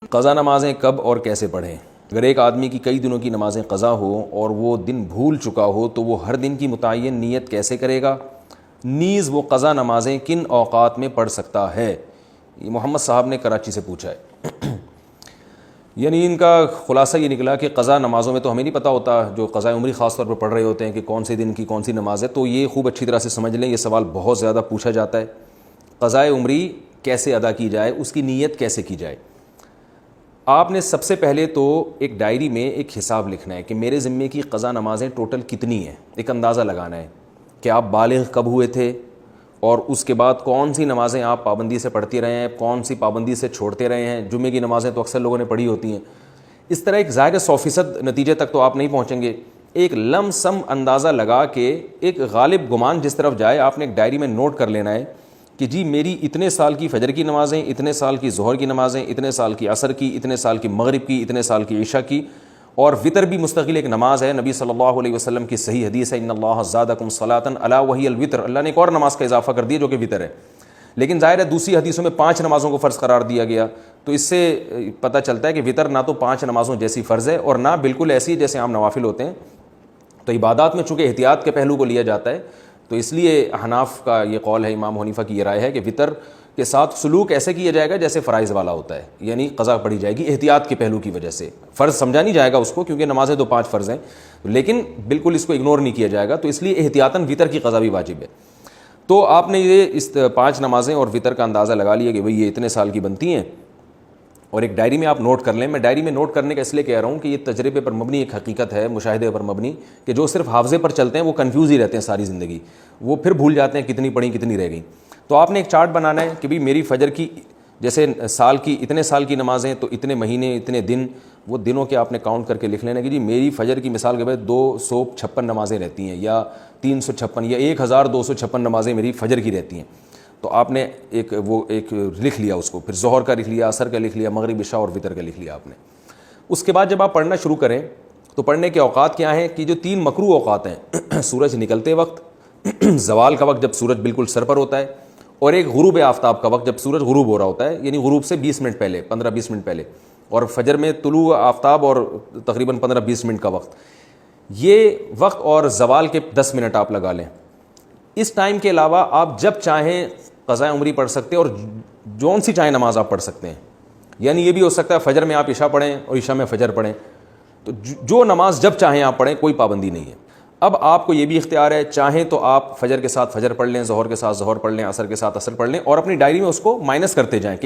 قضا نمازیں کب اور کیسے پڑھیں؟ اگر ایک آدمی کی کئی دنوں کی نمازیں قضا ہو اور وہ دن بھول چکا ہو تو وہ ہر دن کی متعین نیت کیسے کرے گا؟ نیز وہ قضا نمازیں کن اوقات میں پڑھ سکتا ہے؟ یہ محمد صاحب نے کراچی سے پوچھا ہے۔ یعنی ان کا خلاصہ یہ نکلا کہ قضا نمازوں میں تو ہمیں نہیں پتہ ہوتا، جو قضا عمری خاص طور پر پڑھ رہے ہوتے ہیں کہ کون سے دن کی کون سی نماز ہے، تو یہ خوب اچھی طرح سے سمجھ لیں، یہ سوال بہت زیادہ پوچھا جاتا ہے۔ قضا عمری کیسے ادا کی جائے، اس کی نیت کیسے کی جائے؟ آپ نے سب سے پہلے تو ایک ڈائری میں ایک حساب لکھنا ہے کہ میرے ذمے کی قضا نمازیں ٹوٹل کتنی ہیں، ایک اندازہ لگانا ہے کہ آپ بالغ کب ہوئے تھے اور اس کے بعد کون سی نمازیں آپ پابندی سے پڑھتے رہے ہیں، کون سی پابندی سے چھوڑتے رہے ہیں۔ جمعے کی نمازیں تو اکثر لوگوں نے پڑھی ہوتی ہیں۔ اس طرح ایک ظاہر 100% نتیجے تک تو آپ نہیں پہنچیں گے، ایک لم سم اندازہ لگا کے ایک غالب گمان جس طرف جائے آپ نے ایک ڈائری میں نوٹ کر لینا ہے کہ جی میری اتنے سال کی فجر کی نمازیں، اتنے سال کی ظہر کی نمازیں، اتنے سال کی عصر کی، اتنے سال کی مغرب کی، اتنے سال کی عشاء کی، اور وطر بھی مستقل ایک نماز ہے۔ نبی صلی اللہ علیہ وسلم کی صحیح حدیث ہے، ان اللہ زادکم صلاۃ الا وہی الوتر، اللہ نے ایک اور نماز کا اضافہ کر دیا جو کہ وطر ہے۔ لیکن ظاہر ہے دوسری حدیثوں میں 5 نمازوں کو فرض قرار دیا گیا، تو اس سے پتہ چلتا ہے کہ وطر نہ تو 5 نمازوں جیسی فرض ہے اور نہ بالکل ایسی جیسے عام نوافل ہوتے ہیں۔ تو عبادات میں چونکہ احتیاط کے پہلو کو لیا جاتا ہے، تو اس لیے حناف کا یہ قول ہے، امام حنیفہ کی یہ رائے ہے کہ وطر کے ساتھ سلوک ایسے کیا جائے گا جیسے فرائض والا ہوتا ہے، یعنی قضا پڑھی جائے گی احتیاط کے پہلو کی وجہ سے۔ فرض سمجھا نہیں جائے گا اس کو، کیونکہ نمازیں تو 5 فرض ہیں، لیکن بالکل اس کو اگنور نہیں کیا جائے گا، تو اس لیے احتیاطاً وطر کی قضا بھی واجب ہے۔ تو آپ نے یہ اس 5 نمازیں اور وطر کا اندازہ لگا لیا کہ بھئی یہ اتنے سال کی بنتی ہیں، اور ایک ڈائری میں آپ نوٹ کر لیں۔ میں ڈائری میں نوٹ کرنے کا اس لیے کہہ رہا ہوں کہ یہ تجربے پر مبنی ایک حقیقت ہے، مشاہدے پر مبنی، کہ جو صرف حافظے پر چلتے ہیں وہ کنفیوز ہی رہتے ہیں ساری زندگی، وہ پھر بھول جاتے ہیں کتنی پڑھی کتنی رہ گئیں۔ تو آپ نے ایک چارٹ بنانا ہے کہ بھئی میری فجر کی جیسے سال کی اتنے سال کی نمازیں تو اتنے مہینے اتنے دن، وہ دنوں کے آپ نے کاؤنٹ کر کے لکھ لینا کہ جی میری فجر کی مثال کے بعد 256 نمازیں رہتی ہیں، یا 356 یا 1256 نمازیں میری فجر کی رہتی ہیں۔ تو آپ نے ایک لکھ لیا اس کو، پھر ظہر کا لکھ لیا، عصر کا لکھ لیا، مغرب عشاء اور وطر کا لکھ لیا آپ نے۔ اس کے بعد جب آپ پڑھنا شروع کریں تو پڑھنے کے اوقات کیا ہیں کہ جو 3 مکروہ اوقات ہیں، سورج نکلتے وقت، زوال کا وقت جب سورج بالکل سر پر ہوتا ہے، اور ایک غروب آفتاب کا وقت جب سورج غروب ہو رہا ہوتا ہے، یعنی غروب سے 20 منٹ پہلے، 15-20 منٹ پہلے، اور فجر میں طلوع آفتاب اور تقریباً 15-20 منٹ کا وقت، یہ وقت اور زوال کے 10 منٹ آپ لگا لیں۔ اس ٹائم کے علاوہ آپ جب چاہیں قضاء عمری پڑھ سکتے ہیں، اور جون سی چاہیں نماز آپ پڑھ سکتے ہیں۔ یعنی یہ بھی ہو سکتا ہے فجر میں آپ عشاء پڑھیں اور عشاء میں فجر پڑھیں، تو جو نماز جب چاہیں آپ پڑھیں، کوئی پابندی نہیں ہے۔ اب آپ کو یہ بھی اختیار ہے، چاہیں تو آپ فجر کے ساتھ فجر پڑھ لیں، ظہر کے ساتھ ظہر پڑھ لیں، عصر کے ساتھ عصر پڑھ لیں، اور اپنی ڈائری میں اس کو مائنس کرتے جائیں،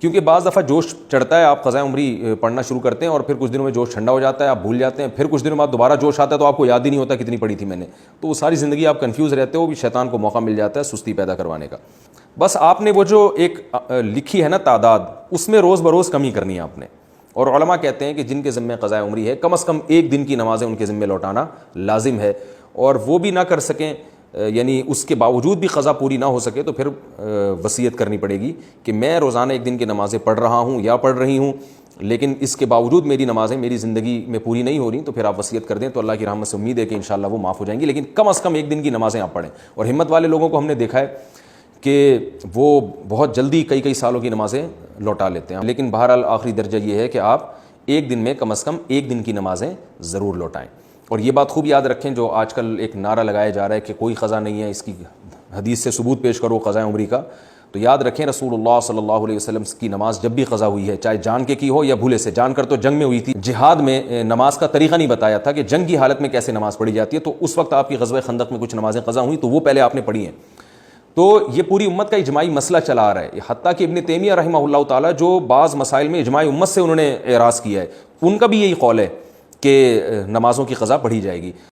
کیونکہ بعض دفعہ جوش چڑھتا ہے، آپ قضاء عمری پڑھنا شروع کرتے ہیں اور پھر کچھ دنوں میں جوش ٹھنڈا ہو جاتا ہے، آپ بھول جاتے ہیں، پھر کچھ دنوں بعد دوبارہ جوش آتا ہے تو آپ کو یاد ہی نہیں ہوتا کتنی پڑھی تھی میں نے، تو وہ ساری زندگی آپ کنفیوز رہتے ہو، بھی شیطان کو موقع مل جاتا ہے سستی پیدا کروانے کا۔ بس آپ نے وہ جو ایک لکھی ہے نا تعداد، اس میں روز بروز کمی کرنی ہے آپ نے۔ اور علماء کہتے ہیں کہ جن کے ذمے قضاء عمری ہے، کم از کم 1 دن کی نمازیں ان کے ذمے لوٹانا لازم ہے، اور وہ بھی نہ کر سکیں، یعنی اس کے باوجود بھی قضا پوری نہ ہو سکے تو پھر وصیت کرنی پڑے گی کہ میں روزانہ 1 دن کی نمازیں پڑھ رہا ہوں یا پڑھ رہی ہوں، لیکن اس کے باوجود میری نمازیں میری زندگی میں پوری نہیں ہو رہی، تو پھر آپ وصیت کر دیں تو اللہ کی رحمت سے امید ہے کہ انشاءاللہ وہ معاف ہو جائیں گی، لیکن کم از کم 1 دن کی نمازیں آپ پڑھیں۔ اور ہمت والے لوگوں کو ہم نے دیکھا ہے کہ وہ بہت جلدی کئی سالوں کی نمازیں لوٹا لیتے ہیں، لیکن بہرحال آخری درجہ یہ ہے کہ آپ 1 دن میں کم از کم 1 دن کی نمازیں ضرور لوٹائیں۔ اور یہ بات خوب یاد رکھیں، جو آج کل ایک نعرہ لگایا جا رہا ہے کہ کوئی قضا نہیں ہے، اس کی حدیث سے ثبوت پیش کرو قضاء عمری کا، تو یاد رکھیں رسول اللہ صلی اللہ علیہ وسلم کی نماز جب بھی قضا ہوئی ہے، چاہے جان کے کی ہو یا بھولے سے، جان کر تو جنگ میں ہوئی تھی، جہاد میں نماز کا طریقہ نہیں بتایا تھا کہ جنگ کی حالت میں کیسے نماز پڑھی جاتی ہے، تو اس وقت آپ کی غزوہ خندق میں کچھ نمازیں قضا ہوئیں تو وہ پہلے آپ نے پڑھی ہیں۔ تو یہ پوری امت کا اجماعی مسئلہ چلا آ رہا ہے، حتیٰ کہ ابن تیمیہ رحمہ اللہ تعالیٰ جو بعض مسائل میں اجماع امت سے انہوں نے اعراض کیا ہے، ان کا بھی یہی قول ہے کہ نمازوں کی قضا پڑھی جائے گی۔